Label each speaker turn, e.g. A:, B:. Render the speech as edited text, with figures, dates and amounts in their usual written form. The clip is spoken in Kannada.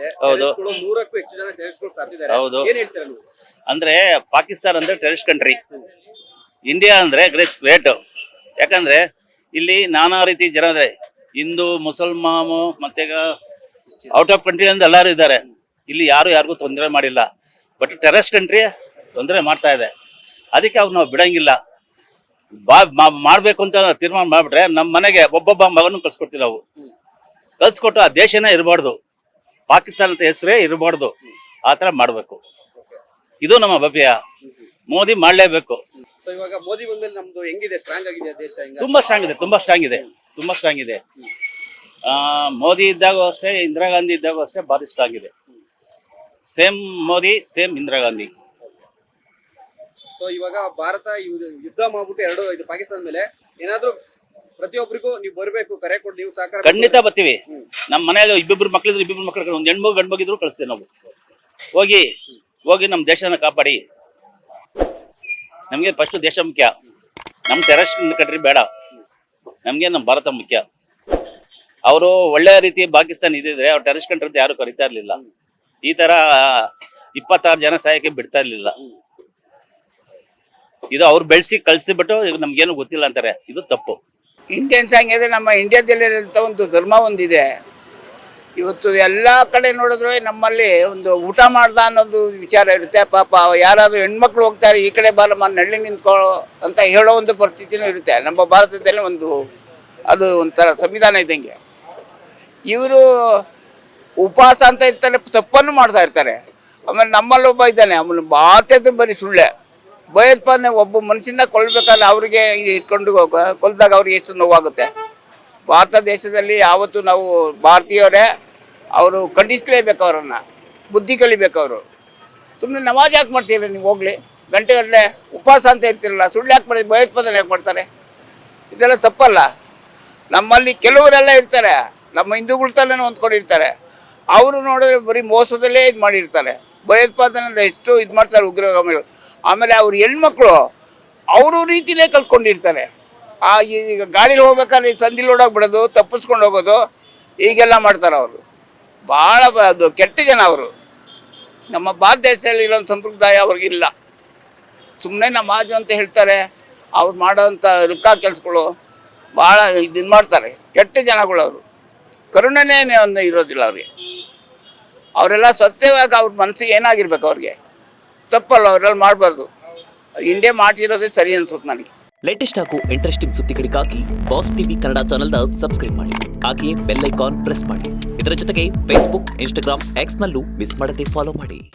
A: ಇದೆ.
B: ಹೌದು.
A: 100ಕ್ಕೂ ಹೆಚ್ಚು ಜನ ಟೆರರಿಸ್ಟ್ಗಳು ಸಾತಿದ್ದಾರೆ.
B: ಹೌದು.
A: ಏನ್ ಹೇಳ್ತೀರಾ ನೀವು?
B: ಅಂದ್ರೆ ಪಾಕಿಸ್ತಾನ ಅಂದ್ರೆ ಟೆರರಿಸ್ಟ್ ಕಂಟ್ರಿ, ಇಂಡಿಯಾ ಅಂದ್ರೆ ಗ್ರೇಟ್. ಯಾಕಂದ್ರೆ ಇಲ್ಲಿ ನಾನಾ ರೀತಿ ಜನ ಇದ್ದಾರೆ, ಹಿಂದೂ, ಮುಸಲ್ಮಾನು, ಮತ್ತೆ ಔಟ್ ಆಫ್ ಕಂಟ್ರಿ ಅಂತ ಎಲ್ಲರೂ ಇದ್ದಾರೆ. ಇಲ್ಲಿ ಯಾರಿಗೂ ತೊಂದರೆ ಮಾಡಿಲ್ಲ. ಬಟ್ ಟೆರರಿಸ್ಟ್ ಕಂಟ್ರಿ ತೊಂದರೆ ಮಾಡ್ತಾ ಇದೆ. ಅದಕ್ಕೆ ಅವ್ರು ನಾವು ಬಿಡಂಗಿಲ್ಲ. ಮಾಡ್ಬೇಕು ಅಂತ ತೀರ್ಮಾನ ಮಾಡ್ಬಿಟ್ರೆ ನಮ್ಮ ಮನೆಗೆ ಒಬ್ಬೊಬ್ಬ ಮಗನೂ ಕಳ್ಸ್ಕೊಡ್ತೀವಿ ನಾವು. ಕಳ್ಸ್ಕೊಟ್ಟು ಆ ದೇಶನೇ ಇರಬಾರ್ದು, ಪಾಕಿಸ್ತಾನ ಅಂತ ಹೆಸರೇ ಇರಬಾರ್ದು. ಆ ತರ ಮಾಡ್ಬೇಕು. ಇದು ನಮ್ಮ ಅಭಿಪ್ರಾಯ. ಮೋದಿ ಮಾಡ್ಲೇಬೇಕು.
A: ಸೊ ಇವಾಗ ಮೋದಿ ಬಂದ್ಮೇಲೆ ನಮ್ದು ಹೆಂಗಿದೆ? ಸ್ಟ್ರಾಂಗ್ ಆಗಿದೆ ದೇಶ?
B: ತುಂಬಾ ಸ್ಟ್ರಾಂಗ್ ಇದೆ. ಮೋದಿ ಇದ್ದಾಗೂ ಅಷ್ಟೇ, ಇಂದಿರಾ ಗಾಂಧಿ ಇದ್ದಾಗೂ ಅಷ್ಟೇ ಭಾರಿ ಸ್ಟ್ರಾಂಗ್ ಇದೆ. Same Modi, same Indira Gandhi.
A: So ಇವಾಗ ಭಾರತ ಯುದ್ಧ ಮಾಡ್ಬಿಟ್ಟು ಇದು ಪಾಕಿಸ್ತಾನ ಮೇಲೆ ಏನಾದ್ರೂ ಪ್ರತಿಯೊಬ್ಬರಿಗೂ ನೀವು ಬರ್ಬೇಕು, ಕರೆ ಕೊಟ್ಟು ನೀವು ಸಹಕಾರ
B: ಖಂಡಿತ ಬರ್ತೀವಿ. ನಮ್ಮ ಮನೆಯಲ್ಲಿ ಇಬ್ಬಿಬ್ರು ಮಕ್ಳಿದ್ರು ಒಂದ್ ಹೆಣ್ಮಗು ಗಂಡು ಮಗಿದ್ರು ಕಳಿಸ್ತೇವೆ ನಾವು. ಹೋಗಿ ನಮ್ಮ ದೇಶನ ಕಾಪಾಡಿ. ನಮ್ಗೆ ಫಸ್ಟ್ ದೇಶ ಮುಖ್ಯ, ನಮ್ ಟೆರರಿಸ್ಟ್ ಕಂಟ್ರಿ ಬೇಡ. ನಮ್ಗೆ ನಮ್ಮ ಭಾರತ ಮುಖ್ಯ. ಅವರು ಒಳ್ಳೆ ರೀತಿ ಪಾಕಿಸ್ತಾನ ಇದ್ದಿದ್ರೆ ಅವ್ರು ಟೆರರಿಸ್ಟ್ ಕಂಟ್ರಿ ಅಂತ ಯಾರು ಕರಿತಾ ಇರ್ಲಿಲ್ಲ. ಈ ತರ 26 ಜನ ಸಾಯಕ್ಕೆ ಬಿಡ್ತಾ ಇರ್ಲಿಲ್ಲ. ಇದು ಅವ್ರು ಬೆಳೆಸಿ ಕಳ್ಸಿಬಿಟ್ಟು ಈಗ ನಮ್ಗೇನು ಗೊತ್ತಿಲ್ಲ ಅಂತಾರೆ. ಇದು ತಪ್ಪು.
C: ಇಂಡಿಯನ್ಸ್ ಹಂಗಿದೆ. ನಮ್ಮ ಇಂಡಿಯಾದಲ್ಲಿರುವಂಥ ಒಂದು ಧರ್ಮ ಒಂದಿದೆ. ಇವತ್ತು ಎಲ್ಲ ಕಡೆ ನೋಡಿದ್ರೆ ನಮ್ಮಲ್ಲಿ ಒಂದು ಊಟ ಮಾಡ್ದ ಅನ್ನೋದು ವಿಚಾರ ಇರುತ್ತೆ. ಪಾಪ ಯಾರಾದರೂ ಹೆಣ್ಮಕ್ಳು ಹೋಗ್ತಾರೆ, ಈ ಕಡೆ ಬಾರಮ್ಮ ನೆಳ್ಳಿ ನಿಂತ್ಕೊಳ್ಳೋ ಅಂತ ಹೇಳೋ ಒಂದು ಪರಿಸ್ಥಿತಿನೂ ಇರುತ್ತೆ. ನಮ್ಮ ಭಾರತದಲ್ಲಿ ಅದು ಒಂಥರ ಸಂವಿಧಾನ ಇದ್ದಂಗೆ. ಇವರು ಉಪವಾಸ ಅಂತ ಇರ್ತಾರೆ, ತಪ್ಪನ್ನು ಮಾಡ್ತಾ ಇರ್ತಾರೆ. ಆಮೇಲೆ ನಮ್ಮಲ್ಲಿ ಒಬ್ಬ ಇದ್ದಾನೆ, ಅವನು ಮಾತಾಡಿದ್ರೆ ಬರೀ ಸುಳ್ಳೆ. ಭಯೋತ್ಪಾದನೆ ಒಬ್ಬ ಮನುಷ್ಯನ ಕೊಲ್ಬೇಕಾದ್ರೆ ಅವ್ರಿಗೆ ಇಟ್ಕೊಂಡು ಕೊಲ್ದಾಗ ಅವ್ರಿಗೆ ಎಷ್ಟು ನೋವಾಗುತ್ತೆ. ಭಾರತ ದೇಶದಲ್ಲಿ ಯಾವತ್ತೂ ನಾವು ಭಾರತೀಯವರೇ, ಅವರು ಖಂಡಿಸಲೇಬೇಕು, ಅವರನ್ನು ಬುದ್ಧಿ ಕಲಿಬೇಕು. ಅವರು ಸುಮ್ಮನೆ ನಮಾಜ್ ಯಾಕೆ ಮಾಡ್ತೀರ ನೀವು? ಹೋಗ್ಲಿ, ಗಂಟೆಗಟ್ಟಲೆ ಉಪವಾಸ ಅಂತ ಇರ್ತಿರಲ್ಲ, ಸುಳ್ಳು ಯಾಕೆ ಮಾಡಿ ಭಯೋತ್ಪಾದನೆ ಯಾಕೆ ಮಾಡ್ತಾರೆ? ಇದೆಲ್ಲ ತಪ್ಪಲ್ಲ. ನಮ್ಮಲ್ಲಿ ಕೆಲವರೆಲ್ಲ ಇರ್ತಾರೆ, ನಮ್ಮ ಹಿಂದೂಗಳ ತಲೆನೂ ಹೊಂದ್ಕೊಂಡಿರ್ತಾರೆ. ಅವರು ನೋಡಿದ್ರೆ ಬರೀ ಮೋಸದಲ್ಲೇ ಇದು ಮಾಡಿರ್ತಾರೆ. ಭಯೋತ್ಪಾದನೆ ಎಷ್ಟು ಇದು ಮಾಡ್ತಾರೆ ಉಗ್ರಗಾಮಿಗಳು. ಆಮೇಲೆ ಅವ್ರ ಹೆಣ್ಮಕ್ಳು ಅವರು ರೀತಿಲೇ ಕಲ್ತ್ಕೊಂಡಿರ್ತಾರೆ. ಈಗ ಗಾಡೀಲಿ ಹೋಗ್ಬೇಕಾದ್ರೆ ಸಂದಿಲ್ ಓಡೋಗ್ಬಿಡೋದು, ತಪ್ಪಿಸ್ಕೊಂಡು ಹೋಗೋದು, ಹೀಗೆಲ್ಲ ಮಾಡ್ತಾರೆ ಅವರು. ಭಾಳ ಅದು ಕೆಟ್ಟ ಜನ ಅವರು. ನಮ್ಮ ಭಾರತ ದೇಶದಲ್ಲಿ ಇರೋಂಥ ಸಂಪ್ರದಾಯ ಅವ್ರಿಗಿಲ್ಲ. ಸುಮ್ಮನೆ ನಮಾಜು ಅಂತ ಹೇಳ್ತಾರೆ. ಅವ್ರು ಮಾಡೋವಂಥ ರುಕ್ಕ ಕೆಲಸಗಳು ಭಾಳ ಇದು ಮಾಡ್ತಾರೆ. ಕೆಟ್ಟ ಜನಗಳು ಅವರು. ಕರುಣೆನೇ ಒಂದು ಇರೋದಿಲ್ಲ ಅವ್ರಿಗೆ. ಅವರೆಲ್ಲ ಸತ್ಯವಾಗಿ ಅವ್ರ ಮನಸ್ಸಿಗೆ ಏನಾಗಿರ್ಬೇಕು ಅವ್ರಿಗೆ. ತಪ್ಪಲ್ಲ, ಅವರೆಲ್ಲ ಮಾಡಬಾರ್ದು. ಇಂಡಿಯಾ ಮಾಡ್ತಿರೋದೇ ಸರಿ ಅನ್ಸುತ್ತೆ ನನಗೆ.
D: ಲೇಟೆಸ್ಟ್ ಹಾಗೂ ಇಂಟ್ರೆಸ್ಟಿಂಗ್ ಸುದ್ದಿಗಳಿಗಾಗಿ ಬಾಸ್ ಟಿವಿ ಕನ್ನಡ ಚಾನೆಲ್ನ ಸಬ್ಸ್ಕ್ರೈಬ್ ಮಾಡಿ. ಹಾಗೆಯೇ ಬೆಲ್ ಐಕಾನ್ ಪ್ರೆಸ್ ಮಾಡಿ. ಇದರ ಜೊತೆಗೆ ಫೇಸ್ಬುಕ್, ಇನ್ಸ್ಟಾಗ್ರಾಮ್, ಎಕ್ಸ್ನಲ್ಲೂ ಮಿಸ್ ಮಾಡದೆ ಫಾಲೋ ಮಾಡಿ.